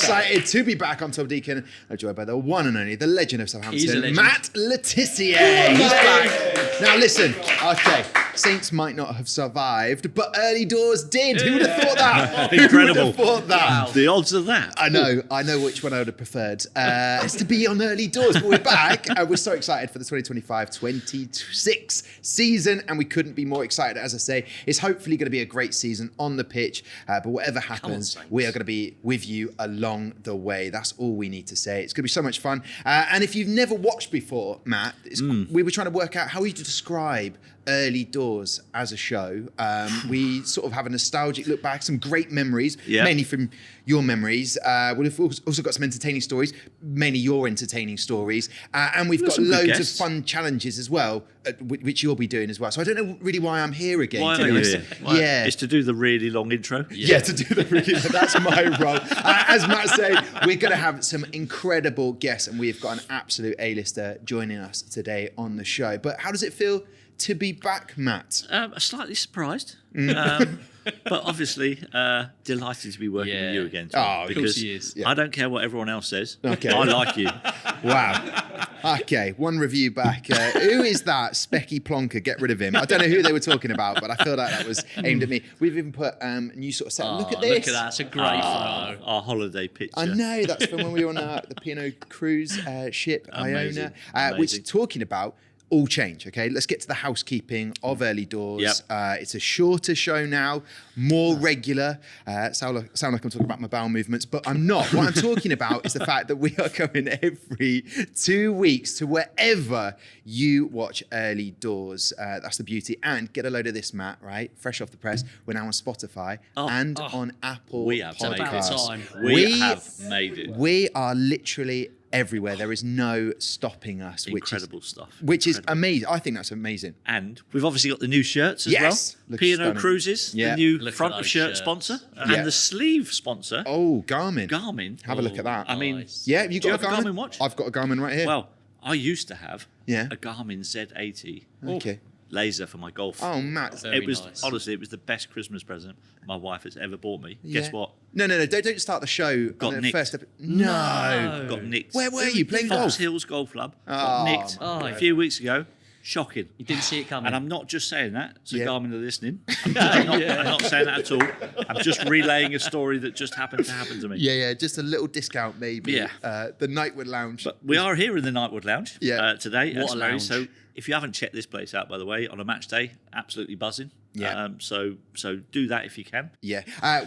excited to be back on Tom Deacon. I'm joined by the one and only, the legend of Southampton, Matt Tissier. He's back. Now listen, okay, Saints might not have survived, but early doors did. Who would have thought that? Incredible. Who would have thought that? Wow. The odds of that. I know which one I would have preferred. It's to be on early doors, but we're back. We're so excited for the 2025-26 season, and we couldn't be more excited. As I say, it's hopefully going to be a great season on the pitch, but whatever happens, we are going to be with you along the way. That's all we need to say. It's going to be so much fun. And if you've never watched before, Matt, we were trying to work out how you describe early doors as a show. We sort of have a nostalgic look back, some great memories, mainly from your memories. We've also got some entertaining stories, mainly your entertaining stories. And we've got loads of fun challenges as well, which you'll be doing as well. So I don't know really why I'm here again. Why to are be you honest. here? Yeah. It's to do the really long intro. Yeah, to do the really, that's my role. As Matt said, we're going to have some incredible guests, and we've got an absolute A-lister joining us today on the show. But how does it feel to be back, Matt? Slightly surprised, but obviously delighted to be working with you again, Tom, because he is. I don't care what everyone else says. Okay. I like you. Wow. Okay, one review back. Who is that Specky Plonker? Get rid of him. I don't know who they were talking about, but I feel like that was aimed at me. We've even put new sort of set. Look at this. Look at that. It's a great photo. Our holiday picture. I know, that's from when we were on the P&O cruise ship, Amazing. Iona, which is talking about all change, okay? Let's get to the housekeeping of early doors. It's a shorter show now, more regular. Sound like I'm talking about my bowel movements, but I'm not. What I'm talking about is the fact that we are going every 2 weeks to wherever you watch early doors. That's the beauty. And get a load of this, Matt, right? Fresh off the press. We're now on Spotify and on Apple Podcasts. We have made it. We are literally everywhere. There is no stopping us. Incredible stuff. Which is amazing. I think that's amazing. And we've obviously got the new shirts as well. P&O Cruises, the new front of shirt sponsor, and the sleeve sponsor. Oh, Garmin. Have a look at that. I mean, yeah, you got a Garmin watch? I've got a Garmin right here. Well, I used to have a Garmin Z80. Okay. Laser for my golf. Oh, Matt. Very nice. Honestly, it was the best Christmas present my wife has ever bought me. Guess what? No, don't start the show. Got nicked. Got nicked. Where were you playing golf? Fox Hills Golf Club. Got nicked a few weeks ago. Shocking. You didn't see it coming. And I'm not just saying that, so Garmin are listening. I'm not saying that at all. I'm just relaying a story that just happened to happen to me. Yeah, just a little discount maybe. Yeah. The Nightwood Lounge. But we are here in the Nightwood Lounge today. What a lounge. So if you haven't checked this place out, by the way, on a match day, absolutely buzzing. Yeah. So do that if you can. Yeah.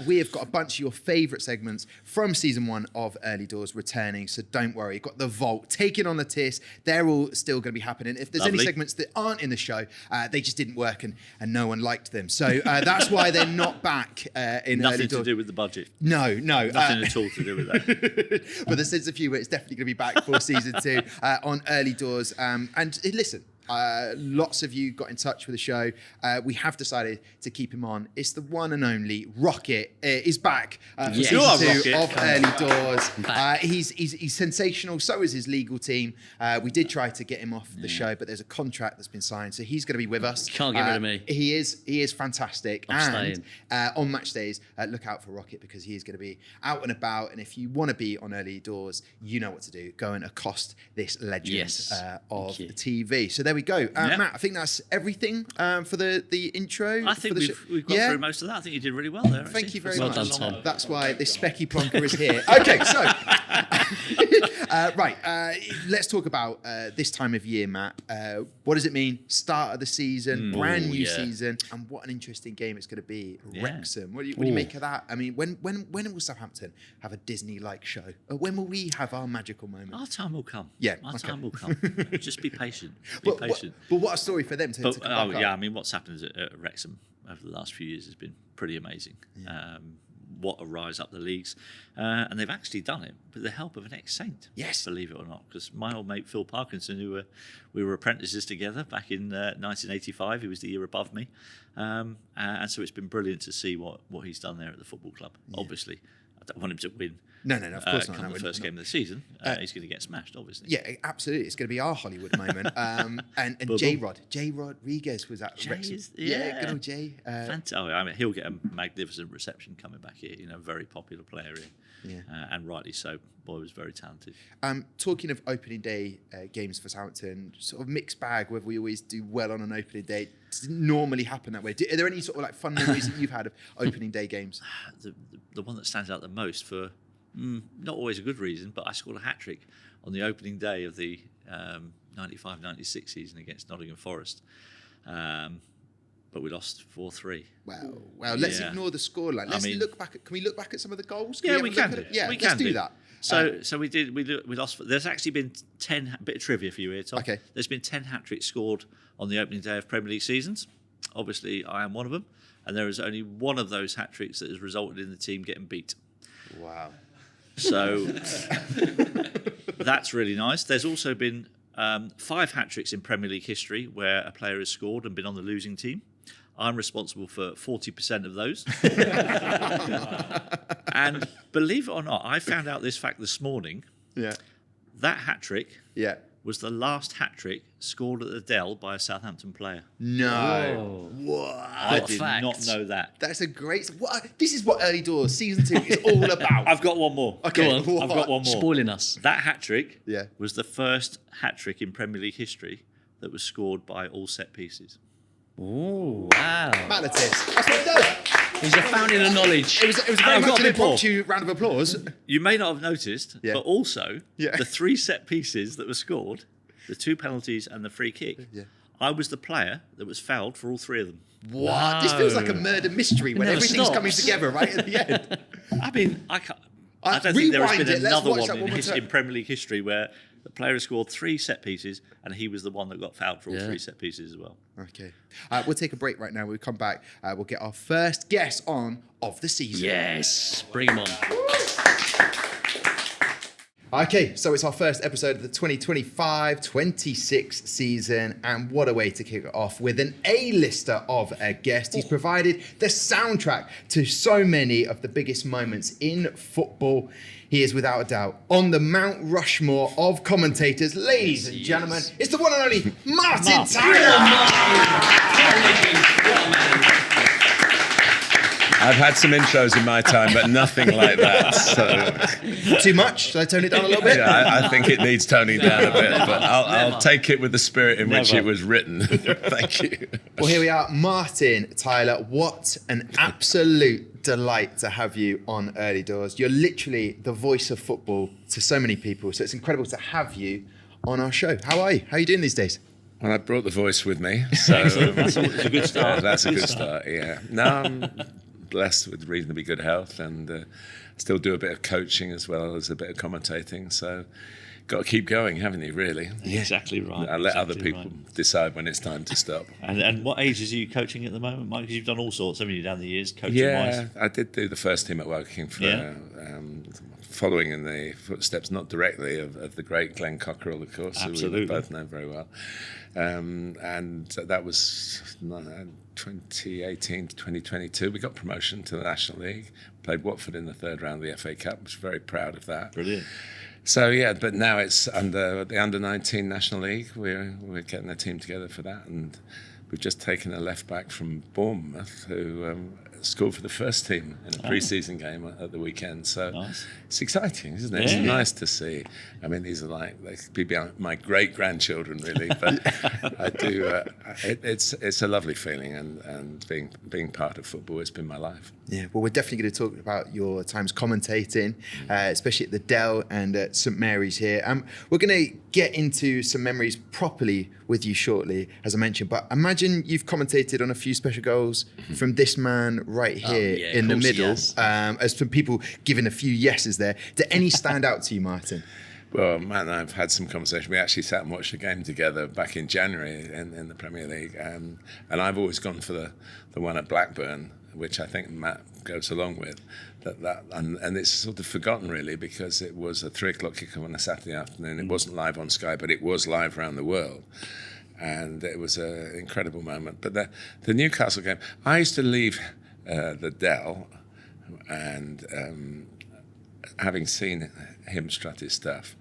We have got a bunch of your favourite segments from season 1 of Early Doors returning, so don't worry. Got the Vault, taking on the Tiss. They're all still going to be happening. If there's any segments that aren't in the show, they just didn't work and no one liked them. So that's why they're not back in Early Doors. Nothing to do with the budget. No. Nothing at all to do with that. But there's a few where it's definitely going to be back for season 2 on Early Doors. And listen, lots of you got in touch with the show. We have decided to keep him on. It's the one and only Rocket is back for season 2 of Early Doors. He's sensational. So is his legal team. We did try to get him off the show, but there's a contract that's been signed, so he's going to be with us. Can't get rid of me. He is fantastic. I'm and on match days, look out for Rocket because he is going to be out and about. And if you want to be on Early Doors, you know what to do. Go and accost this legend of the TV. So there we go. Matt, I think that's everything for the intro. I think we've got through most of that. I think you did really well there. Thank you very much. Well done, Tom. That's why this Specky Plonker is here. Okay, so let's talk about this time of year, Matt. What does it mean? Start of the season, brand new season, and what an interesting game it's going to be. Wrexham. What do you make of that? I mean, when will Southampton have a Disney-like show? When will we have our magical moment? Our time will come. Yeah, our time will come. Just be patient. Patient. But what a story for them to come back up. I mean, what's happened at Wrexham over the last few years has been pretty amazing. What a rise up the leagues. And they've actually done it with the help of an ex-Saint. Yes. Believe it or not. Because my old mate Phil Parkinson, we were apprentices together back in 1985. He was the year above me. And so it's been brilliant to see what he's done there at the football club. Yeah. Obviously, I don't want him to win. No, of course not. Come the first game of the season, he's going to get smashed, obviously. Yeah, absolutely. It's going to be our Hollywood moment. And Jay Rodriguez was at Wrexham. Good old Jay. I mean, he'll get a magnificent reception coming back here. Very popular player here. and rightly so. Boy was very talented. Talking of opening day games for Southampton, sort of mixed bag whether we always do well on an opening day. It doesn't normally happen that way. Are there any sort of like fun memories that you've had of opening day games? The one that stands out the most for not always a good reason, but I scored a hat-trick on the opening day of the 95-96 season against Nottingham Forest. But we lost 4-3. Well, let's ignore the scoreline. Let's look back at. Can we look back at some of the goals? We can. Yeah, we let's can do that. So we did. We lost. There's actually been 10. Bit of trivia for you here, Tom. Okay. There's been 10 hat-tricks scored on the opening day of Premier League seasons. Obviously, I am one of them, and there is only one of those hat-tricks that has resulted in the team getting beat. Wow. So that's really nice. There's also been 5 hat-tricks in Premier League history where a player has scored and been on the losing team. I'm responsible for 40% of those. And believe it or not, I found out this fact this morning. Yeah. That hat-trick Yeah. was the last hat-trick scored at the Dell by a Southampton player. No. Whoa. What? I did not know that. That's a great. This is what Early Doors Season 2 is all about. I've got one more. Okay, Go on. I've got one more. Spoiling us. That hat-trick Yeah. was the first hat-trick in Premier League history that was scored by all set pieces. Oh, wow. Manatis. That's what it does. He's a fountain of knowledge. It was very I've much got an a bit more. impromptu round of applause. You may not have noticed, Yeah. but also Yeah. the 3 set pieces that were scored, the 2 penalties and the free kick, Yeah. I was the player that was fouled for all 3 of them. What? This feels like a murder mystery when never everything's stops. coming together right at the end. I mean, I don't think there has Rewind been it. Let's another watch one that one more in time. Premier League history where the player has scored 3 set pieces and he was the one that got fouled for all 3 set pieces as well. Okay. We'll take a break right now. We'll come back. We'll get our first guest on of the season. Yes. Bring him on. Okay, so it's our first episode of the 2025-26 season, and what a way to kick it off with an A-lister of a guest. He's provided the soundtrack to so many of the biggest moments in football. He is without a doubt on the Mount Rushmore of commentators. Ladies and gentlemen, it's the one and only Martin Tyler! I've had some intros in my time, but nothing like that. So Too much? Should I tone it down a little bit? yeah, I think it needs toning down a bit, but I'll take it with the spirit in which it was written. Thank you. Well, here we are, Martin Tyler. What an absolute delight to have you on Early Doors. You're literally the voice of football to so many people, so it's incredible to have you on our show. How are you? How are you doing these days? Well, I brought the voice with me, so That's a good start. that's a good start. Yeah. No, I'm blessed with reasonably good health, and still do a bit of coaching as well as a bit of commentating. So, got to keep going, haven't you? Really? Exactly right. I let other exactly people right. decide when it's time to stop. And what ages are you coaching at the moment, Mike? Because you've done all sorts, haven't you, down the years, coaching Yeah, wise? I did do the first team at Woking for Yeah. following in the footsteps, not directly, of the great Glenn Cockerell, of course, who Absolutely. we both know very well. And that was 2018 to 2022. We got promotion to the National League, played Watford in the 3rd round of the FA Cup. Was very proud of that. Brilliant. So yeah, but now it's under the under-19 National League. We're getting a team together for that, and we've just taken a left back from Bournemouth who scored for the first team in a pre-season game at the weekend. So Nice. it's exciting, isn't it? Yeah. It's nice to see. I mean, these are they could be my great-grandchildren, really. But I do. It's a lovely feeling, and being part of football has been my life. Yeah, well, we're definitely going to talk about your times commentating, especially at the Dell and at St Mary's here. We're going to get into some memories properly with you shortly, as I mentioned. But imagine you've commentated on a few special goals from this man right here yeah, in the of course, middle. yes. As some people giving a few yeses there. Do any stand out to you, Martin? Well, Matt and I have had some conversation. We actually sat and watched a game together back in January in the Premier League, and I've always gone for the one at Blackburn, which I think Matt goes along with. And it's sort of forgotten really, because it was a 3:00 kickoff on a Saturday afternoon. It wasn't live on Sky, but it was live around the world, and it was an incredible moment. But the Newcastle game, I used to leave the Dell, and having seen him strut his stuff,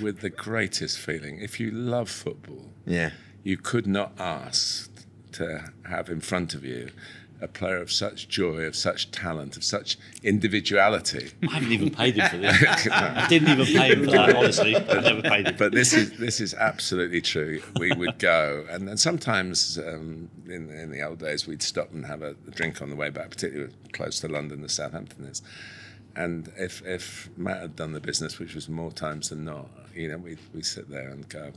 with the greatest feeling. If you love football, Yeah. you could not ask to have in front of you a player of such joy, of such talent, of such individuality. I haven't even paid him for this. I didn't even pay him for that, honestly. I never paid him. But this is absolutely true. We would go, and then sometimes in the old days we'd stop and have a drink on the way back, particularly close to London, as Southampton is. And if Matt had done the business, which was more times than not, we sit there and go,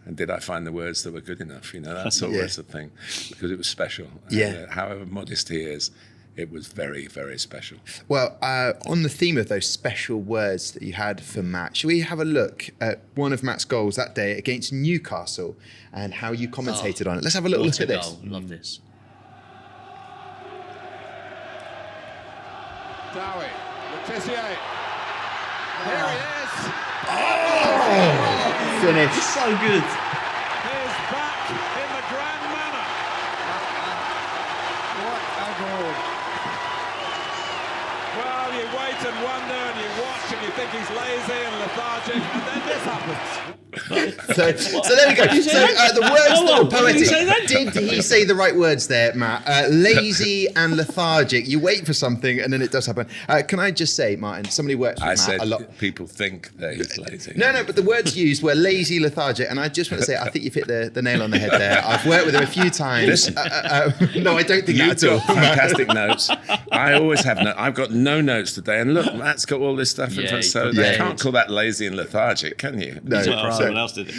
and did I find the words that were good enough? That sort of thing, because it was special. Yeah. And, however modest he is, it was very, very special. Well, on the theme of those special words that you had for Matt, shall we have a look at one of Matt's goals that day against Newcastle and how you commentated on it? Let's have a little look at this. Goal. Love this. Dowie, with Tissier. Here he is. Finish. So good. He's back in the grand manner. What a goal. Well, you wait and wonder and you watch and you think he's lazy and lethargic, and then this happens. So there we go. So the words that were poetic. Did he say the right words there, Matt? Lazy and lethargic. You wait for something and then it does happen. Can I just say, Martin, somebody works with I Matt said a lot. people think that he's lazy. No, but the words used were lazy, lethargic, and I just want to say I think you've hit the nail on the head there. I've worked with him a few times. No, I don't think You've that at all. got fantastic notes. I always have notes. I've got no notes today. And look, Matt's got all this stuff in Yeah, front, he so put you that can't call that lazy and lethargic, can you? No, Well, someone else did it.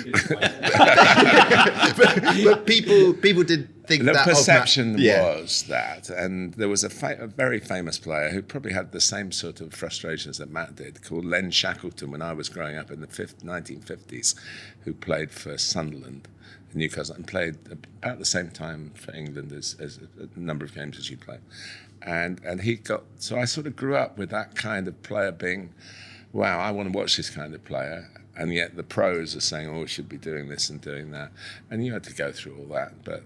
but people did think The that perception of Matt. was that, and there was a very famous player who probably had the same sort of frustrations that Matt did, called Len Shackleton, when I was growing up in the 1950s, who played for Sunderland in Newcastle and played about the same time for England as a number of games as you played. And he got, so I sort of grew up with that kind of player being, wow, I want to watch this kind of player. And yet the pros are saying, oh, we should be doing this and doing that. And you had to go through all that. But,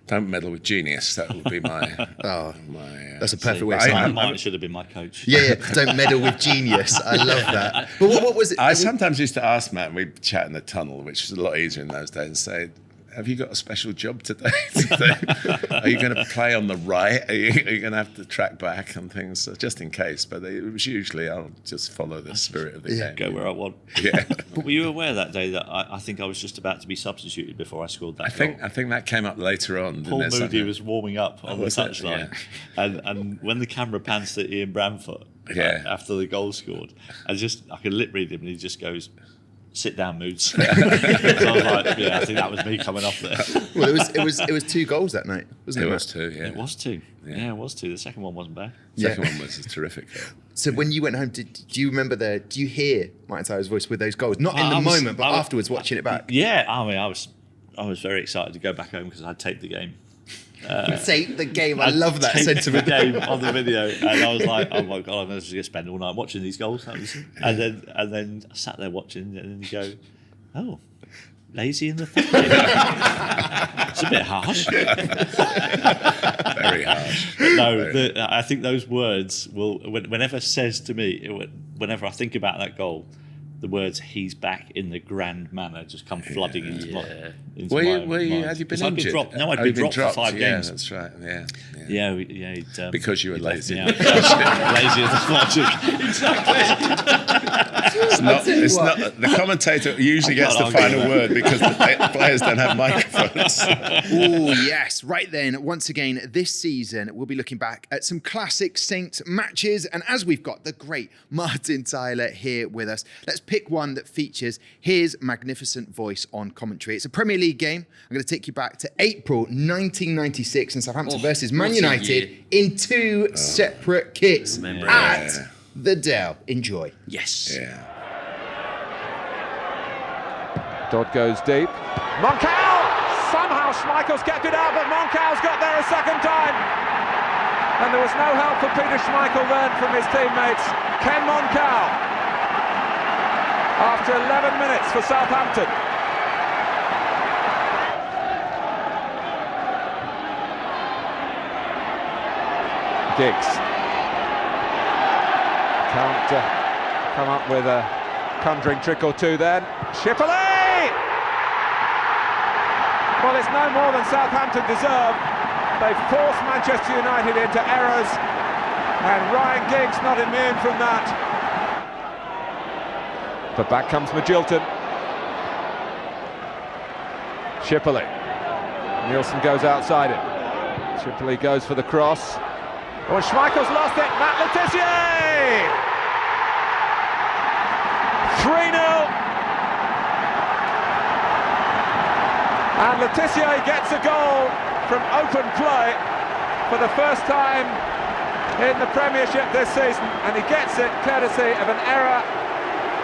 don't meddle with genius. That would be my... That's a perfect way of saying it. Martin should have been my coach. Yeah, don't meddle with genius. I love that. But what was it? I sometimes used to ask Matt, and we'd chat in the tunnel, which was a lot easier in those days, and say, have you got a special job today? Are you going to play on the right? Are you going to have to track back and things, just in case? But it was usually, I'll just follow the spirit of the game. Go where I want. Yeah. But were you aware that day that I think I was just about to be substituted before I scored that goal? I think that came up later on. Paul Moody was warming up on the Was it? touchline, and when the camera pans to Ian Bramford after the goal scored, I could lip read him, and he just goes, "Sit down, Moods." So I was like, yeah, I think that was me coming off there. Well, it was 2 goals that night, wasn't it? It was 2, yeah. It was 2. Yeah, it was 2. The second one wasn't bad. Second one was terrific. So when you went home, do you remember do you hear Martin Tyler's voice with those goals? Not in the moment, but afterwards, watching it back. Yeah, I mean, I was very excited to go back home because I'd taped the game. Say the game. I love that sentiment. The game on the video, and I was like, "Oh my god, I'm just going to spend all night watching these goals." And then I sat there watching, and then you go, "Oh, lazy and lethargic." It's a bit harsh. Very harsh. But no, I think those words will. Whenever says to me, whenever I think about that goal, the words "he's back in the grand manner" just come flooding into my mind. Had you been injured? No, I'd been dropped for 5 games. Yeah, that's right. Yeah. Because you were lazy. Lazy and lethargic. Exactly. It's not. The commentator usually gets the final word because the players don't have microphones. Oh, yes. Right then, once again, this season, we'll be looking back at some classic Saints matches. And as we've got the great Martin Tyler here with us, let's pick one that features his magnificent voice on commentary. It's a Premier League game. I'm going to take you back to April 1996 in Southampton versus Man United in 2 separate kits at the Dell. Enjoy. Yes. Yeah. Dodd goes deep. Moncal! Somehow Schmeichel's kept it out, but Moncal's got there a second time. And there was no help for Peter Schmeichel then from his teammates. Ken Moncal. After 11 minutes for Southampton. Giggs. Can't come up with a conjuring trick or two then. Shipperley! Well, it's no more than Southampton deserve. They've forced Manchester United into errors, and Ryan Giggs not immune from that. But back comes Magilton. Shipley. Nielsen goes outside it. Shipley goes for the cross. Oh, Schmeichel's lost it. Matt Le Tissier! 3-0. And Le Tissier gets a goal from open play for the first time in the Premiership this season, and he gets it courtesy of an error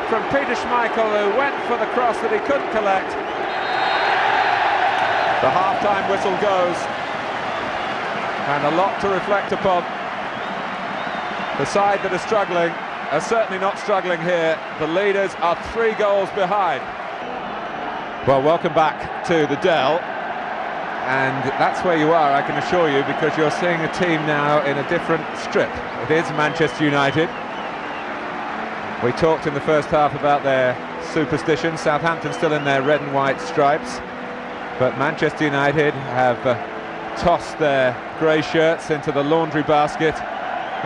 from Peter Schmeichel, who went for the cross that he couldn't collect. The half-time whistle goes, and a lot to reflect upon. The side that are struggling are certainly not struggling here. The leaders are 3 goals behind. Well, welcome back to the Dell, and that's where you are, I can assure you, because you're seeing a team now in a different strip. It is Manchester United. We talked in the first half about their superstition. Southampton still in their red and white stripes, but Manchester United have tossed their grey shirts into the laundry basket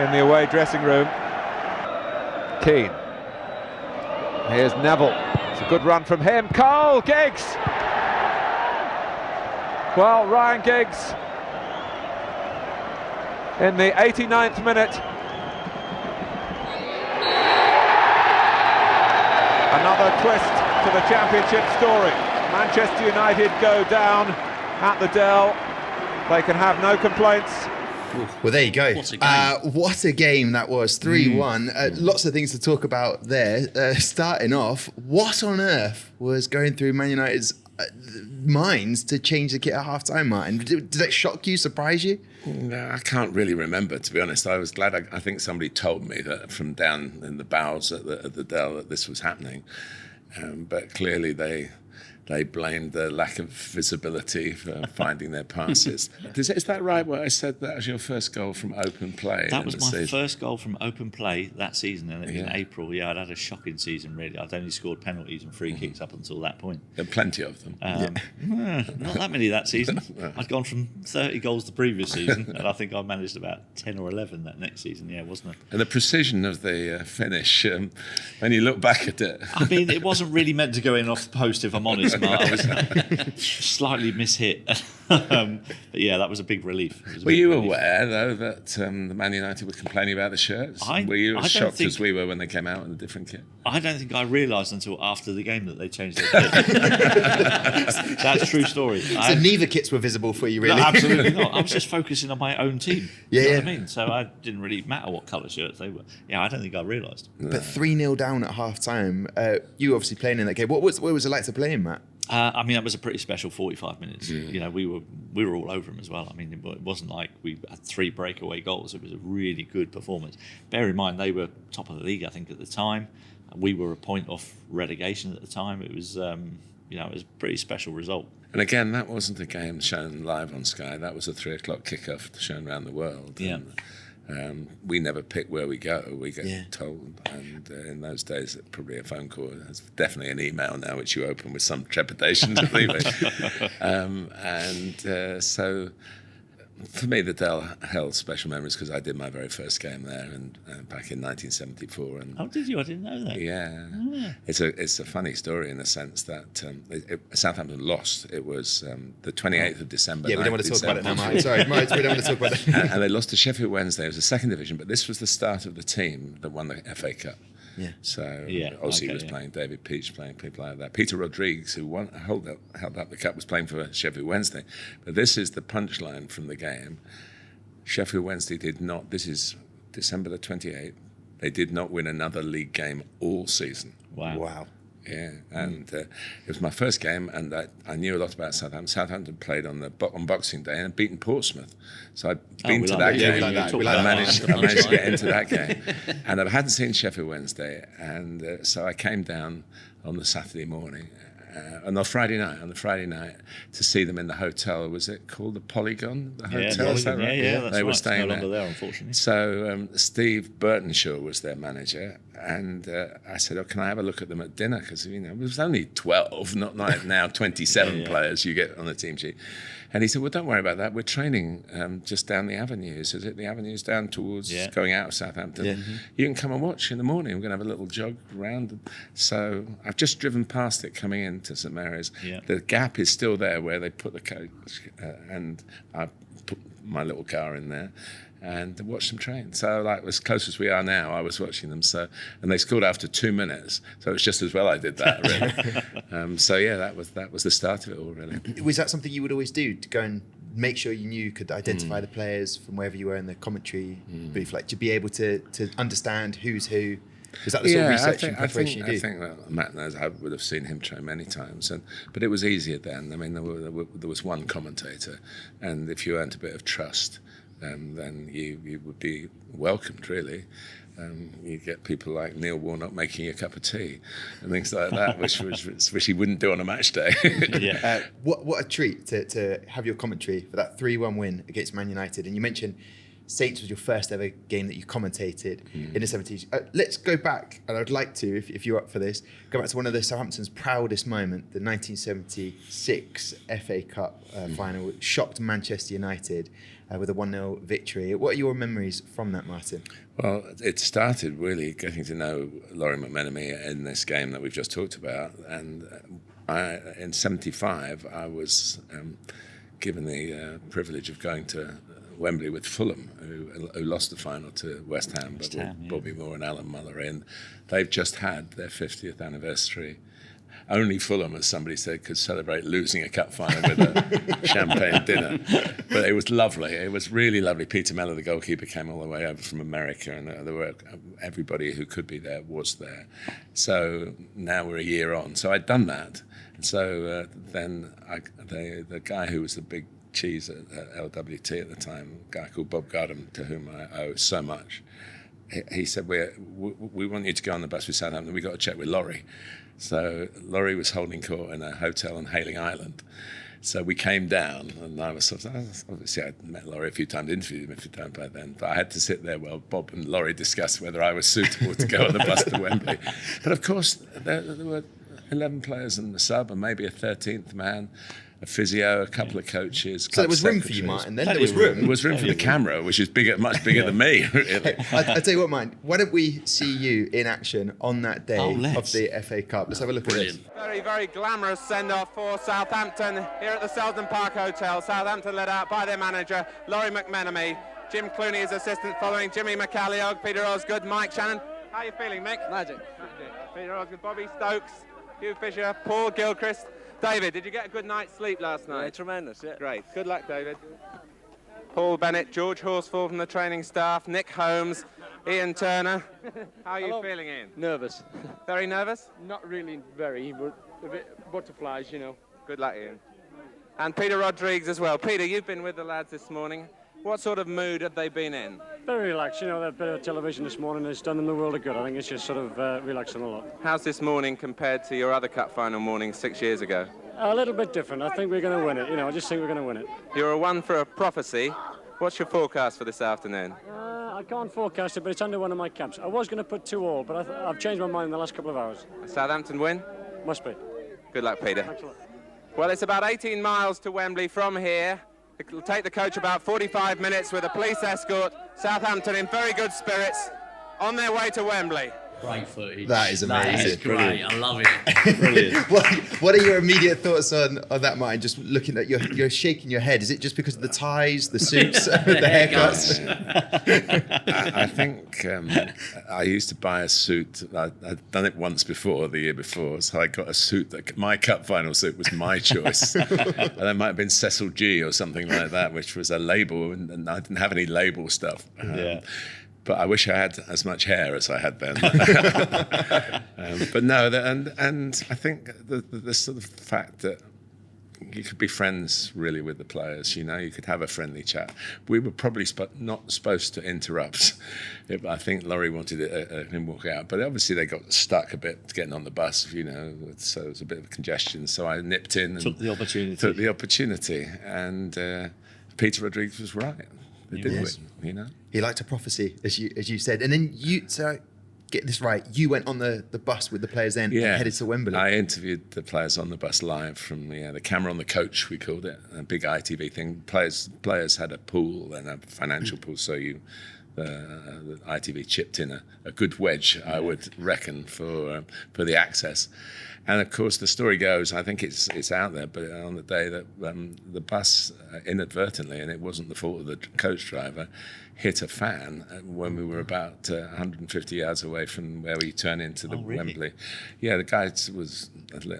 in the away dressing room. Keane. Here's Neville. It's a good run from him. Cole Giggs. Well, Ryan Giggs in the 89th minute. Another twist to the championship story. Manchester United go down at the Dell. They can have no complaints. Well, there you go. What a game. What a game that was, 3-1. Lots of things to talk about there. Starting off, what on earth was going through Man United's minds to change the kit at half-time, Martin? Did that shock you, surprise you? No, I can't really remember, to be honest. I was glad. I think somebody told me that from down in the bowels at the Dell that this was happening. But clearly they blamed the lack of visibility for finding their passes. Is that right, what I said? That was your first goal from open play? That was my first goal from open play that season, and in April. Yeah, I'd had a shocking season, really. I'd only scored penalties and free kicks up until that point. There are plenty of them. Not that many that season. I'd gone from 30 goals the previous season, and I think I managed about 10 or 11 that next season, wasn't it? And the precision of the finish, when you look back at it... I mean, it wasn't really meant to go in off the post, if I'm honest, Mark. I was slightly mishit. But yeah, that was a big relief. Were you aware, though, that the Man United were complaining about the shirts? Were you as shocked as we were when they came out in a different kit? I don't think I realised until after the game that they changed their kit. That's a true story. So neither kits were visible for you, really? No, absolutely not. I was just focusing on my own team. Yeah, you know what I mean? So it didn't really matter what colour shirts they were. Yeah, I don't think I realised. But 3-0 down at half-time. You were obviously playing in that game. What was it like to play in, Matt? I mean, that was a pretty special 45 minutes. You know, we were all over them as well. I mean, it wasn't like we had 3 breakaway goals. It was a really good performance. Bear in mind, they were top of the league, I think, at the time. We were a point off relegation at the time. It was, it was a pretty special result. And again, that wasn't a game shown live on Sky. That was a 3 o'clock kickoff shown around the world. Yeah. And, we never pick where we go. We get told. And in those days, probably a phone call. It's definitely an email now, which you open with some trepidation to leave it. So for me, the Dell held special memories because I did my very first game there and back in 1974. And oh, did you? I didn't know that. Yeah. It's a funny story in the sense that Southampton lost. It was the 28th of December. Yeah, we don't want to talk about it now, Mike. Sorry, Mike, we don't want to talk about it. And they lost to Sheffield Wednesday. It was the second division, but this was the start of the team that won the FA Cup. Yeah. So Ozzy was playing, David Peach playing, people like that. Peter Rodriguez, who held up the cup, was playing for Sheffield Wednesday. But this is the punchline from the game. Sheffield Wednesday did not, this is December the 28th, they did not win another league game all season. Wow. Yeah, and it was my first game, and I knew a lot about Southampton. Southampton played on Boxing Day and beaten Portsmouth, so I'd been to that game. I managed to get into that game, and I hadn't seen Sheffield Wednesday, and so I came down on the Saturday morning, on the Friday night to see them in the hotel. Was it called the Polygon? The hotel, is that right? Yeah, that's they were right. staying no longer there, unfortunately. So Steve Burtonshaw was their manager, I said, "Oh, can I have a look at them at dinner?" Because it was only 12, not like now 27 players you get on the team sheet. And he said, "Well, don't worry about that. We're training just down the avenues. Is it the avenues down towards going out of Southampton? Yeah. You can come and watch in the morning. We're going to have a little jog around." So I've just driven past it coming into St Mary's. Yeah. The gap is still there where they put the coach, and I put my little car in there and watched them train. So, like, as close as we are now, I was watching them. So, and they scored after 2 minutes. So it's just as well I did that, really. So yeah, that was the start of it all, really. Was that something you would always do, to go and make sure you could identify the players from wherever you were in the commentary booth, like to be able to understand who's who? Is that the sort of research and preparation you do? I think that Matt knows. I would have seen him train many times, but it was easier then. I mean, there was one commentator, and if you earned a bit of trust, then you would be welcomed, really. You get people like Neil Warnock making you a cup of tea and things like that, which he wouldn't do on a match day. What a treat to have your commentary for that 3-1 win against Man United. And you mentioned Saints was your first ever game that you commentated in the 70s. Let's go back, and I'd like to, if you're up for this, go back to one of the Southampton's proudest moment, the 1976 FA Cup final, which shocked Manchester United with a 1-0 victory. What are your memories from that, Martin? Well, it started really getting to know Laurie McMenemy in this game that we've just talked about. And in 75, I was given the privilege of going to Wembley with Fulham, who lost the final to West Ham, Bobby Moore and Alan Muller in. They've just had their 50th anniversary. Only Fulham, as somebody said, could celebrate losing a cup final with a champagne dinner. But it was lovely. It was really lovely. Peter Mellor, the goalkeeper, came all the way over from America, and there were everybody who could be there was there. So now we're a year on. So I'd done that. And so then the guy who was the big cheese at LWT at the time, a guy called Bob Gardam, to whom I owe so much, he said, we want you to go on the bus with Southampton. We've got to check with Laurie. So Laurie was holding court in a hotel on Hayling Island. So we came down, and I was obviously I'd met Laurie a few times, interviewed him a few times by then, but I had to sit there while Bob and Laurie discussed whether I was suitable to go on the bus to Wembley. But of course, there were 11 players in the sub, and maybe a 13th man, a physio, a couple of coaches. So there was room for you, Martin, then? There was room. There was room for the camera, which is much bigger than me, really. I'll tell you what, Martin, why don't we see you in action on that day of the FA Cup? Let's have a look at this. Very, very glamorous send-off for Southampton here at the Selden Park Hotel. Southampton led out by their manager, Laurie McMenemy. Jim Clooney, his assistant, following Jimmy McCalliog, Peter Osgood, Mike Shannon. How are you feeling, Mick? Magic. Peter Osgood, Bobby Stokes, Hugh Fisher, Paul Gilchrist. David, did you get a good night's sleep last night? Yeah, tremendous, yeah. Great. Good luck, David. Paul Bennett, George Horsfall from the training staff, Nick Holmes, Ian Turner. How are you feeling, Ian? Nervous. Very nervous? Not really very, but a bit butterflies, you know. Good luck, Ian. And Peter Rodrigues as well. Peter, you've been with the lads this morning. What sort of mood have they been in? Very relaxed. You know, that bit of television this morning has done them the world of good. I think it's just sort of relaxing a lot. How's this morning compared to your other cup final morning 6 years ago? A little bit different. I think we're going to win it. You know, I just think we're going to win it. You're a one for a prophecy. What's your forecast for this afternoon? I can't forecast it, but it's under one of my camps. I was going to put 2-2, but I've changed my mind in the last couple of hours. A Southampton win? Must be. Good luck, Peter. Thanks a lot. Well, it's about 18 miles to Wembley from here. It'll take the coach about 45 minutes with a police escort. Southampton in very good spirits on their way to Wembley. Great footage. That is amazing. That is great. Brilliant. I love it. Brilliant. What are your immediate thoughts on that, Martin? Just looking at you're shaking your head. Is it just because of the ties, the suits, the haircuts? I think I used to buy a suit. I'd done it once before, the year before, so I got a suit that my cup final suit was my choice. And it might have been Cecil G or something like that, which was a label, and I didn't have any label stuff. But I wish I had as much hair as I had then. But no, and I think the sort of fact that you could be friends really with the players, you know, you could have a friendly chat. We were probably not supposed to interrupt. I think Laurie wanted him to walk out, but obviously they got stuck a bit getting on the bus, you know, so it was a bit of congestion. So I nipped in and Took the opportunity. And Peter Rodrigues was right. They did win, you know. He liked a prophecy, as you said, and then get this right, you went on the bus with the players then and headed to Wembley. I interviewed the players on the bus live from the camera on the coach, we called it, a big ITV thing. Players had a pool and a financial pool, so the ITV chipped in a good wedge, I would reckon, for the access. And of course, the story goes, I think it's out there, but on the day that the bus inadvertently, and it wasn't the fault of the coach driver, hit a fan when we were about 150 yards away from where we turn into the Wembley. Yeah, the guy was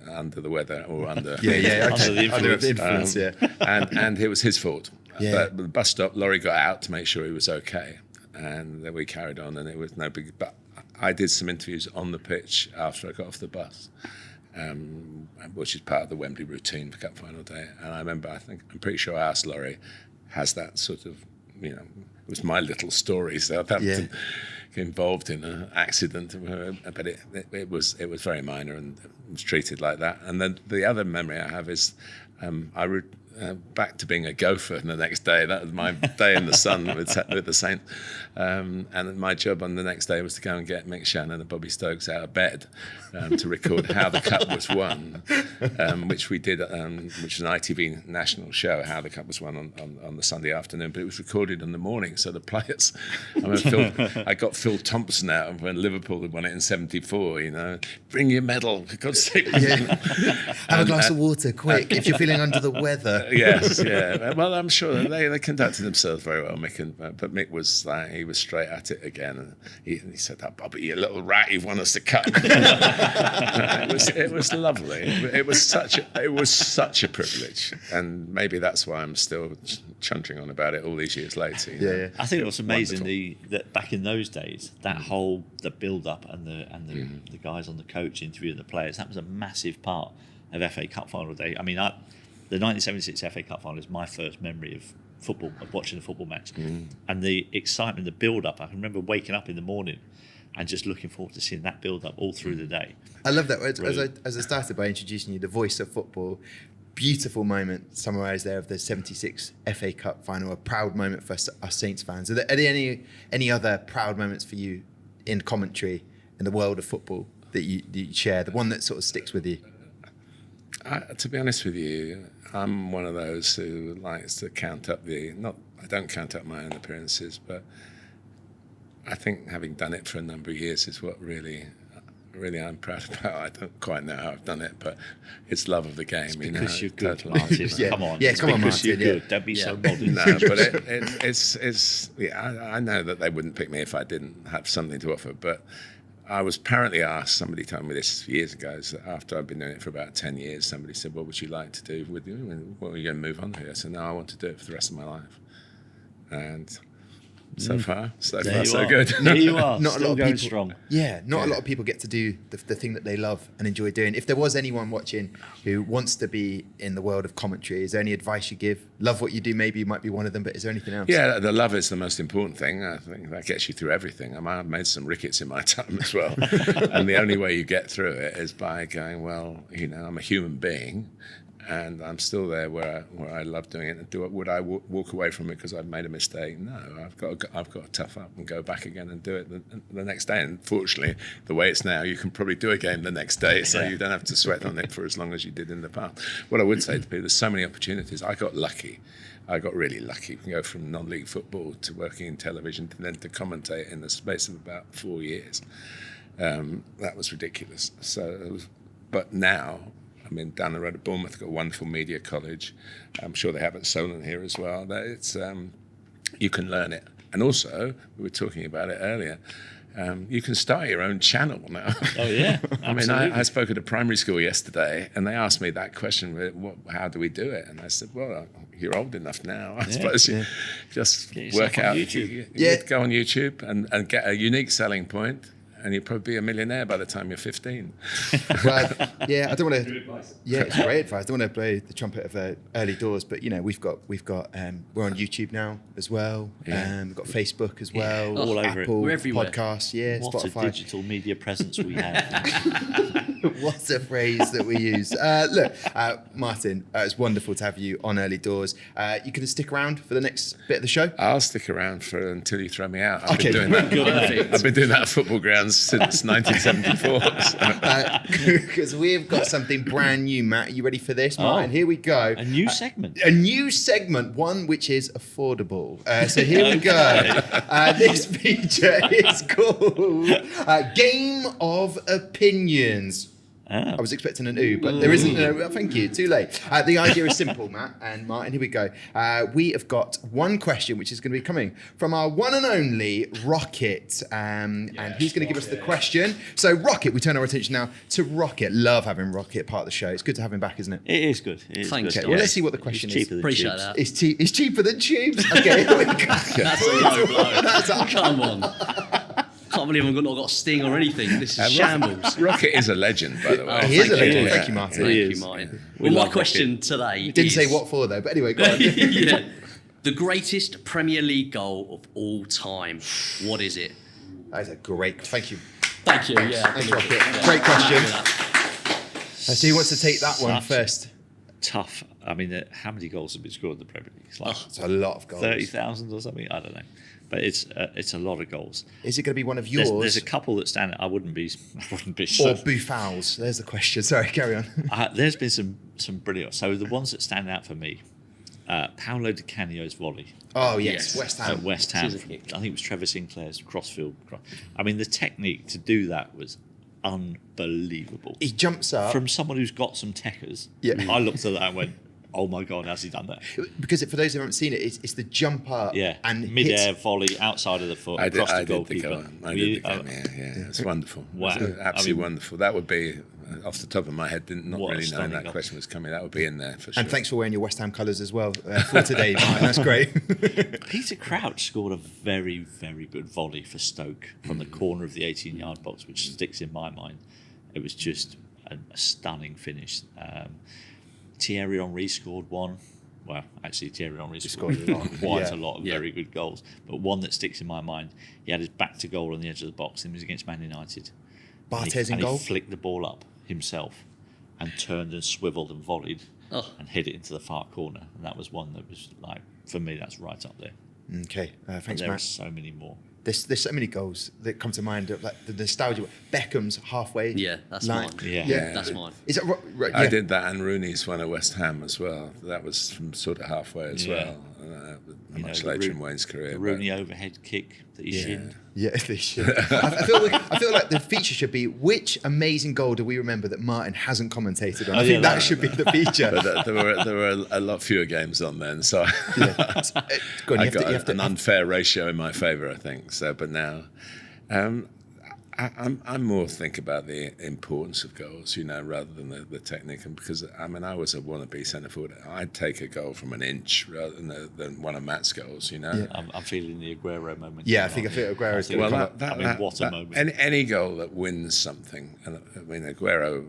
under the weather or under Under the influence. and it was his fault. Yeah. But the bus stopped, Laurie got out to make sure he was okay, and then we carried on, and it was no big. But I did some interviews on the pitch after I got off the bus. Which is part of the Wembley routine for Cup Final Day. And I remember, I'm pretty sure I asked Laurie, has that sort of, it was my little story, Southampton involved in an accident, but it was very minor and it was treated like that. And then the other memory I have is back to being a gopher the next day. That was my day in the sun with the Saints. And my job on the next day was to go and get Mick Shannon and Bobby Stokes out of bed to record how the Cup was won, which we did, which was an ITV national show, how the Cup was won on the Sunday afternoon, but it was recorded in the morning, so the players, I got Phil Thompson out when Liverpool had won it in '74, bring your medal, for God's sake. Have a glass of water, quick, if you're feeling under the weather. Yes, yeah. Well, I'm sure they conducted themselves very well, Mick. But Mick was he was straight at it again, and he said, "Oh, Bobby, you little rat, you've won us the cup." It was lovely. It was such a privilege, and maybe that's why I'm still chuntering on about it all these years later. Yeah. I think it was amazing that back in those days, that whole the build up and the guys on the coach interviewing the players, that was a massive part of FA Cup Final Day. I mean, the 1976 FA Cup Final is my first memory of football, of watching a football match. And the excitement, the build-up. I can remember waking up in the morning and just looking forward to seeing that build-up all through the day. I love that. As I started by introducing you, the voice of football, beautiful moment summarised there of the 76 FA Cup Final, a proud moment for us Saints fans. Are there any other proud moments for you in commentary in the world of football that you share, the one that sort of sticks with you? To be honest with you, I'm one of those who likes to count up I don't count up my own appearances, but I think having done it for a number of years is what really I'm proud about. I don't quite know how I've done it, but it's love of the game. It's because you're good, totally. Martin. Come on. Yeah, come on, because Martin. You're good. Don't be so modern. No, but it's I know that they wouldn't pick me if I didn't have something to offer, but I was apparently asked, somebody told me this years ago, so after I'd been doing it for about 10 years, somebody said, what would you like to do with you? What are you going to move on to? I said, no, I want to do it for the rest of my life. And so far, so good. There you are. Not Still a lot of going people. strong. Yeah, not a lot of people get to do the thing that they love and enjoy doing. If there was anyone watching who wants to be in the world of commentary, is there any advice you give? Love what you do, maybe you might be one of them, but is there anything else? Yeah, the love is the most important thing. I think that gets you through everything. I've made some rickets in my time as well. And the only way you get through it is by going, well, I'm a human being, and I'm still there where I love doing it. And would I walk away from it because I've made a mistake? No, I've got to tough up and go back again and do it the next day. And fortunately, the way it's now, you can probably do a game the next day, so you don't have to sweat on it for as long as you did in the past. What I would say to people, there's so many opportunities. I got lucky. I got really lucky. You can go from non-league football to working in television and then to commentate in the space of about 4 years. That was ridiculous. But now, down the road at Bournemouth, they've got a wonderful media college. I'm sure they have at Solent here as well. It's you can learn it. And also, we were talking about it earlier, you can start your own channel now. Oh, yeah. I spoke at a primary school yesterday, and they asked me that question, how do we do it? And I said, well, you're old enough now, I suppose. You just work out. You go on YouTube and get a unique selling point, and you'll probably be a millionaire by the time you're 15. Well, I don't want to. Yeah, it's great advice. I don't want to blow the trumpet of early doors, but we've got we're on YouTube now as well. Yeah. We've got Facebook as well. All over it. Apple We're everywhere. Podcasts, What Spotify. a digital media presence we have. What a phrase that we use. Look, Martin, it's wonderful to have you on Early Doors. You can stick around for the next bit of the show? I'll stick around until you throw me out. I've Okay. been doing that. I've been doing that at football grounds since 1974. Because we've got something brand new, Matt. Are you ready for this, Martin? Here we go. A new segment. A new segment, one which is affordable. So here we go. This feature is called Game of Opinions. I was expecting an ooh, but there isn't. Thank you. Too late. The idea is simple, Matt and Martin. Here we go. We have got one question, which is going to be coming from our one and only Rocket, and he's going to give us the question. So, Rocket, we turn our attention now to Rocket. Love having Rocket part of the show. It's good to have him back, isn't it? It is good. It is Thanks, good. Okay. Well, let's see what the question It's is. cheaper than Appreciate tubes. that. It's cheaper than tubes. Okay, here we go. That's a low blow. Come on. Can't believe I've not got a sting or anything. This is shambles. Rocket is a legend, by the way. He is a legend. Yeah. Thank you, Martin. Thank He you, is. Martin. We Well, my love question today Didn't is... say what for though, but anyway, go on. Yeah. The greatest Premier League goal of all time. What is it? That is a great. Thank you. Thank you. Yeah. Thanks, Rocket. Great question. So who wants to take that one Such- first? Tough. I mean, how many goals have been scored in the Premier League? It's like It's a lot of goals. 30,000 or something. I don't know, but it's a lot of goals. Is it going to be one of yours There's a couple that stand out. I wouldn't be. or So, Bouffal's? There's the question. Sorry, carry on. there's been some brilliant. So the ones that stand out for me, Paolo Di Canio's volley Oh yes, Yes. West at Ham. West Ham. Scissor kick. I think it was Trevor Sinclair's crossfield. I mean, the technique to do that was unbelievable. He jumps up From someone who's got some techers, Yeah. I looked at that and went, "Oh my god, how's he done that?" because for those who haven't seen it, it's the jump up Yeah, and mid-air hits. volley outside of the foot I did, across the I did the goalkeeper. goal. I You- did the game. Yeah. It's wonderful. Wow. It's absolutely I mean- wonderful. That would be, off the top of my head, not What a really knowing stunning that goal. question was coming. That would be in there for sure. And thanks for wearing your West Ham colours as well for today, Martin. That's great. Peter Crouch scored a very, very good volley for Stoke from the corner of the 18-yard box, which sticks in my mind. It was just a stunning finish. Thierry Henry scored one. Well, actually, Thierry Henry scored quite a lot of very good goals. But one that sticks in my mind, he had his back to goal on the edge of the box, and it was against Man United. Barthez in and goal. he flicked the ball up himself and turned and swiveled and volleyed and hit it into the far corner. And that was one that was like, for me, that's right up there. Okay, And thanks, there are Matt. so many more. There's so many goals that come to mind, of, like the nostalgia. Beckham's halfway. Yeah, that's line. mine. Yeah. That's mine. Is that right? I Yeah. did that, and Rooney's one at West Ham as well. That was from sort of halfway as Yeah. well. You Much know, later in Wayne's career. The but- Rooney overhead kick that he shinned. Yeah, they should. I feel like the feature should be which amazing goal do we remember that Martin hasn't commentated on? I Oh, think yeah, that should be the feature. But there were a lot fewer games on then, so Go on, I you got have to, an unfair ratio in my favour, I think. So, but now, I'm more think about the importance of goals, rather than the technique. And because I was a wannabe centre forward, I'd take a goal from an inch rather than one of Matt's goals. I'm feeling the Aguero moment. Yeah, I think Aguero's going to Well, come up. what a moment. Any goal that wins something, and I mean Aguero,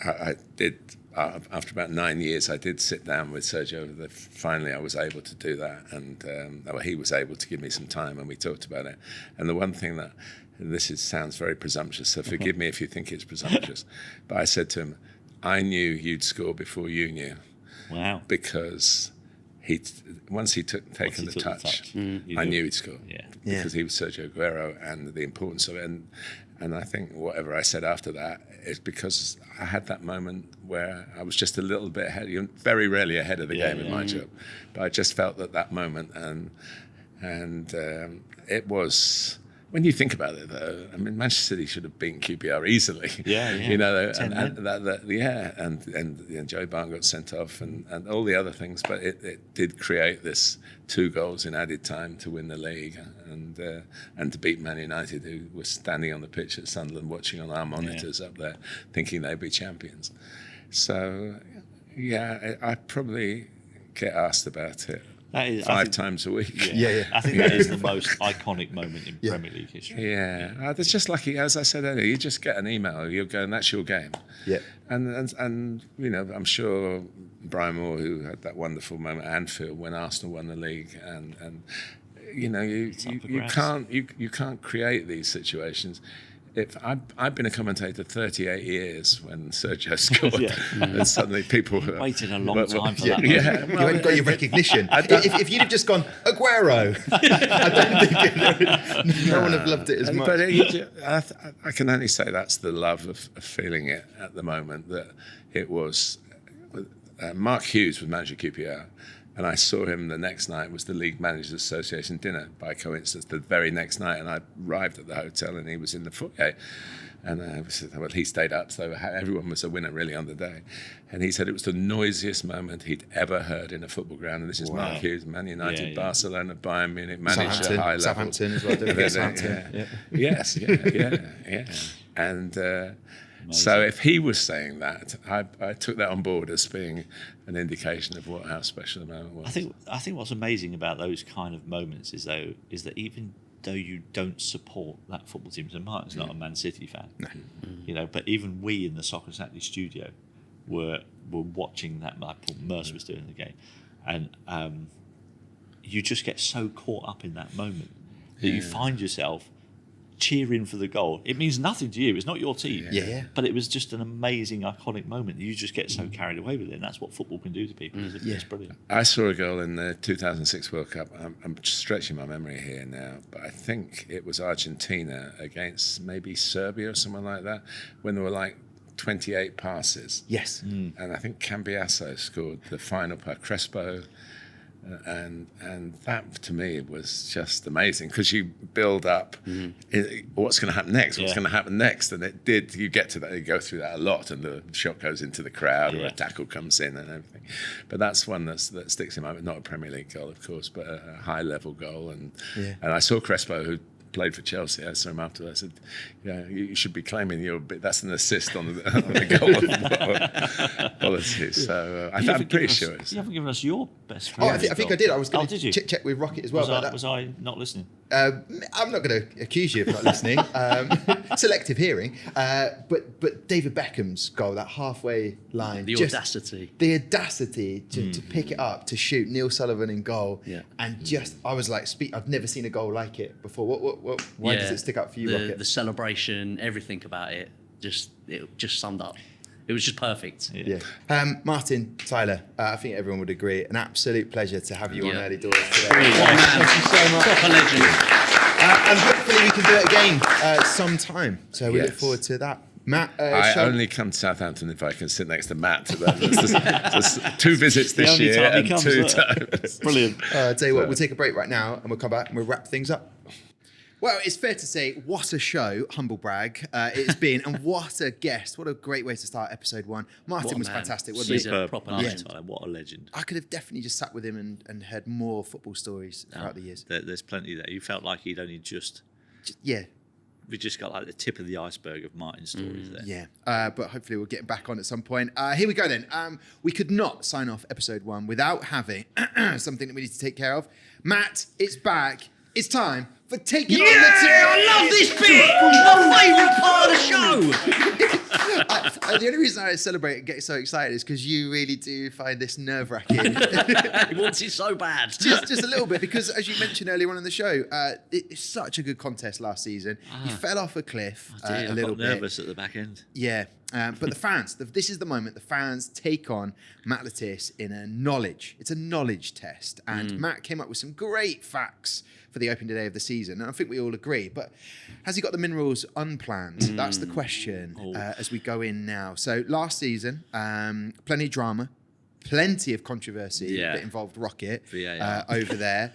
I did after about 9 years. I did sit down with Sergio. Finally, I was able to do that, and he was able to give me some time, and we talked about it. And the one thing that sounds very presumptuous, so forgive me if you think it's presumptuous, but I said to him, I knew you'd score before you knew, Wow. because once he took the took the touch, you I knew. knew he'd score. Yeah. Because he was Sergio Aguero, and the importance of it. And I think whatever I said after that is because I had that moment where I was just a little bit ahead. You're very rarely ahead of the game in my job, but I just felt that moment, and it was. When you think about it, though, I mean, Manchester City should have beaten QPR easily. Yeah. And Joe Barton got sent off, and all the other things. But it did create this 2 goals in added time to win the league, and to beat Man United, who was standing on the pitch at Sunderland, watching on our monitors up there, thinking they'd be champions. So, I probably get asked about it. That is, 5 times a week. Yeah. I think that is the most iconic moment in Premier League history. Yeah, it's just like, as I said earlier, you just get an email, you're going, that's your game. Yeah. And I'm sure Brian Moore, who had that wonderful moment at Anfield when Arsenal won the league, and you up for you grabs. can't create these situations. I've been a commentator 38 years when Sergio scored, and suddenly people waited a long time for that. Yeah, You haven't got your recognition. If you'd have just gone Aguero, I don't think no one would have loved it as much. But I can only say that's the love of feeling it at the moment. That it was Mark Hughes was manager QPR, and I saw him the next night. It was the League Managers Association dinner by coincidence the very next night, and I arrived at the hotel and he was in the foyer. And he stayed up, so everyone was a winner really on the day. And he said it was the noisiest moment he'd ever heard in a football ground. And this is Mark Hughes, Man United, Barcelona, Bayern Munich, managed at high level. Southampton as well, don't forget Southampton. Yes, yeah. And so if he was saying that, I took that on board as being an indication of how special the moment was. I think what's amazing about those kind of moments is that even though you don't support that football team, so Martin's not a Man City fan, but even we in the Soccer Saturday studio were watching that. Paul Mercer was doing the game, and you just get so caught up in that moment that you find yourself cheering for the goal. It means nothing to you. It's not your team. But it was just an amazing, iconic moment. You just get so carried away with it, and that's what football can do to people. It's brilliant. I saw a goal in the 2006 World Cup. I'm stretching my memory here now, but I think it was Argentina against maybe Serbia or someone like that, when there were like 28 passes. Yes. And I think Cambiasso scored the final pass, Crespo. And that to me was just amazing, because you build up what's going to happen next, and it did. You get to that, you go through that a lot, and the shot goes into the crowd, or a tackle comes in, and everything. But that's one that sticks in my mind. Not a Premier League goal, of course, but a high level goal. And I saw Crespo, who played for Chelsea. I saw him after. I said, "Yeah, you should be claiming that's an assist on the goal quality." So I'm pretty sure it's. You haven't given us your best Oh, friend. I think I did. I was going did you? to check with Rocket as well. Was I not listening? I'm not going to accuse you of not listening. Selective hearing. But David Beckham's goal, that halfway line. The audacity. The audacity to pick it up, to shoot Neil Sullivan in goal. Yeah. And I was like, I've never seen a goal like it before. Why does it stick up for you, Rocket? The celebration, everything about it just summed up. It was just perfect. Yeah. Martin, Tyler, I think everyone would agree. An absolute pleasure to have you on Early Doors today. Thank you so much. Proper legend. And hopefully we can do it again sometime. So we look forward to that. Matt, I only come to Southampton if I can sit next to Matt. There's 2 visits this year and 2 times. Brilliant. Tell you what, we'll take a break right now and we'll come back and we'll wrap things up. Well, it's fair to say, what a show, humble brag, it's been, and what a guest. What a great way to start episode 1. Martin was fantastic, wasn't he? Superb. Proper legend. What a legend. I could have definitely just sat with him and heard more football stories throughout the years. There's plenty there. You felt like he'd only just... We just got like the tip of the iceberg of Martin's stories there. Yeah, but hopefully we'll get back on at some point. Here we go then. We could not sign off episode 1 without having something that we need to take care of. Matt, it's back. It's time for taking on the team. I love this bit. My favourite part of the show. The only reason I celebrate and get so excited is because you really do find this nerve-wracking. He wants it so bad. just a little bit, because as you mentioned earlier on in the show, it's such a good contest last season. You fell off a cliff a little bit. I got nervous at the back end. Yeah, but the fans, this is the moment the fans take on Matt Latisse in it's a knowledge test. And Matt came up with some great facts for the opening day of the season, and I think we all agree. But has he got the minerals unplanned? That's the question as we go in now. So last season, plenty of drama, plenty of controversy that involved Rocket over there.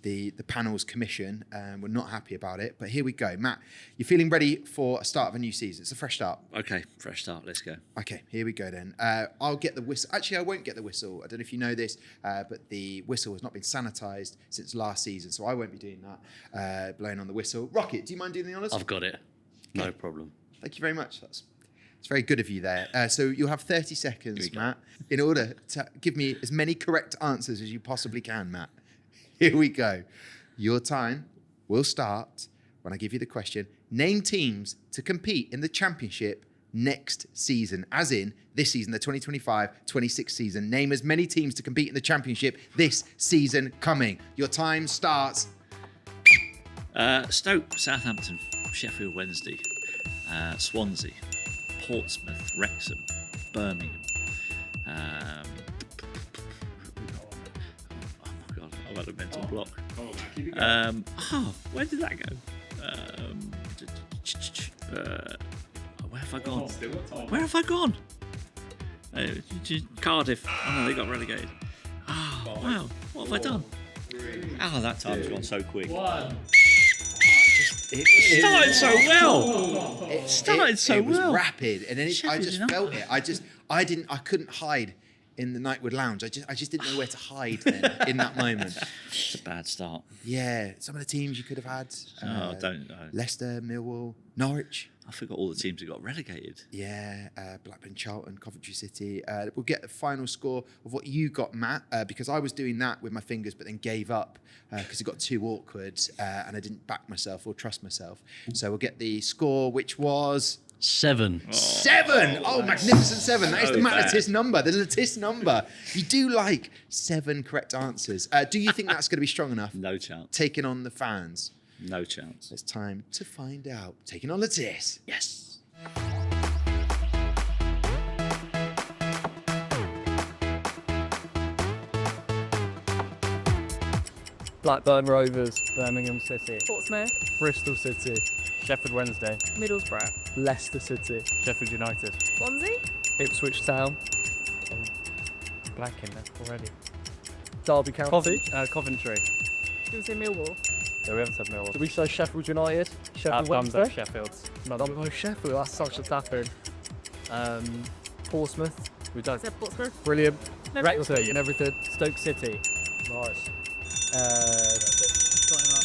The panel's commission were not happy about it, but here we go. Matt, you're feeling ready for a start of a new season. It's a fresh start. Okay, fresh start. Let's go. Okay, here we go then. I'll get the whistle. Actually, I won't get the whistle. I don't know if you know this, but the whistle has not been sanitised since last season, so I won't be doing that, blowing on the whistle. Rocket, do you mind doing the honours? I've got it. No problem. Thank you very much. It's very good of you there. So you'll have 30 seconds, Matt, in order to give me as many correct answers as you possibly can, Matt. Here we go. Your time will start when I give you the question. Name teams to compete in the Championship next season, as in this season, the 2025-26 season. Name as many teams to compete in the Championship this season coming. Your time starts Stoke, Southampton, Sheffield Wednesday, Swansea, Portsmouth, Wrexham, Birmingham. Oh my God, I've had a mental block. Where did that go? Where have I gone? Where have I gone? Cardiff. Oh no, they got relegated. Oh, wow. What have I done? That time's gone so quick. It started so well. It was rapid, and then I Sheffield just United. felt it. I couldn't hide in the Nightwood Lounge. I just didn't know where to hide then in that moment. It's a bad start. Yeah, some of the teams you could have had. Don't know. Leicester, Millwall, Norwich. I forgot all the teams that got relegated. Yeah, Blackburn, Charlton, Coventry City. We'll get the final score of what you got, Matt, because I was doing that with my fingers, but then gave up because it got too awkward and I didn't back myself or trust myself. So we'll get the score, which was 7. 7. Oh, magnificent 7. That is the So Matt bad. Lattis number, the Lattis number. You do like 7 correct answers. Do you think that's going to be strong enough? No chance. Taking on the fans. No chance. It's time to find out. Taking on Lattis. Yes. Blackburn Rovers, Birmingham City, Portsmouth, Bristol City, Sheffield Wednesday, Middlesbrough, Leicester City, Sheffield United, Swansea, Ipswich Town, blanking there already, Derby County, Coventry. did we say Millwall? Yeah, we haven't said Millwall. Did we say Sheffield United? Sheffield Wednesday? Sheffield. No, that was Sheffield. That's such a tapping. Portsmouth. We don't. Said Portsmouth. Brilliant. No, Wrexham Portsmouth. and everything. Stoke City. Nice.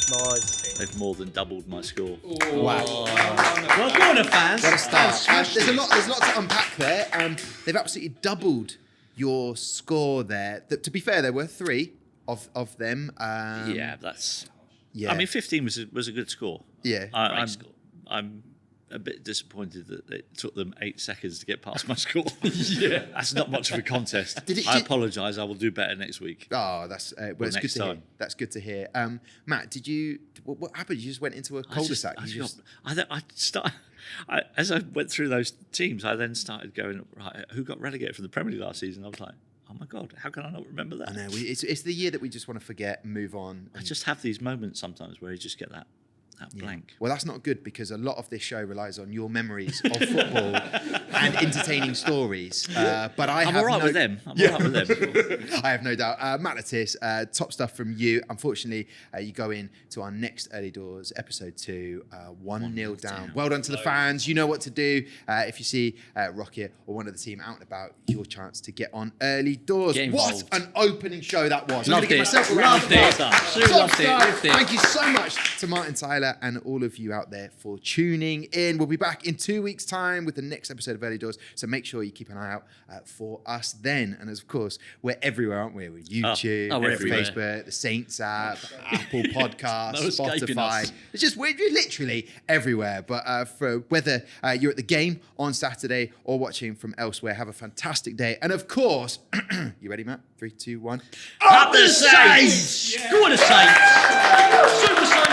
Nice. They've more than doubled my score. Wow. Well, go on, fans. What a start. There's a lot to unpack there. They've absolutely doubled your score there. To be fair, there were 3 of them. Yeah, that's. Yeah. I mean, 15 was a good score. Yeah. I'm a bit disappointed that it took them 8 seconds to get past my score. Yeah, that's not much of a contest. I apologise. I will do better next week. Oh, that's well, it's good next to hear. time. That's good to hear. Matt, what happened? You just went into a cul-de-sac. As I went through those teams, I then started going, right, who got relegated from the Premier League last season? I was like, oh my God, how can I not remember that? I know. It's the year that we just want to forget and move on. I just have these moments sometimes where you just get that blank. Well, that's not good because a lot of this show relies on your memories of football and entertaining stories. But I'm all right with them. I'm all right with them. I have no doubt. Matt Lattis, top stuff from you. Unfortunately, you go in to our next Early Doors, episode 2, 1-0 down. Well done to the fans. You know what to do. If you see Rocket or one of the team out and about, your chance to get on Early Doors. Get What involved. an opening show that was. Loved I'm going to give it. myself a round of Loved it. applause. Absolutely Top loved it. stuff. Loved it. Thank you so much to Martin Tyler and all of you out there for tuning in. We'll be back in 2 weeks' time with the next episode of Early Doors, so make sure you keep an eye out for us then. And of course, we're everywhere, aren't we? We're YouTube, we're we're everywhere. Facebook, the Saints app, Apple Podcasts, No escaping Spotify. us. We're literally everywhere. But for whether you're at the game on Saturday or watching from elsewhere, have a fantastic day. And of course, you ready, Matt? 3, 2, 1. Up the Saints! Go on, the Saints! Super Saints!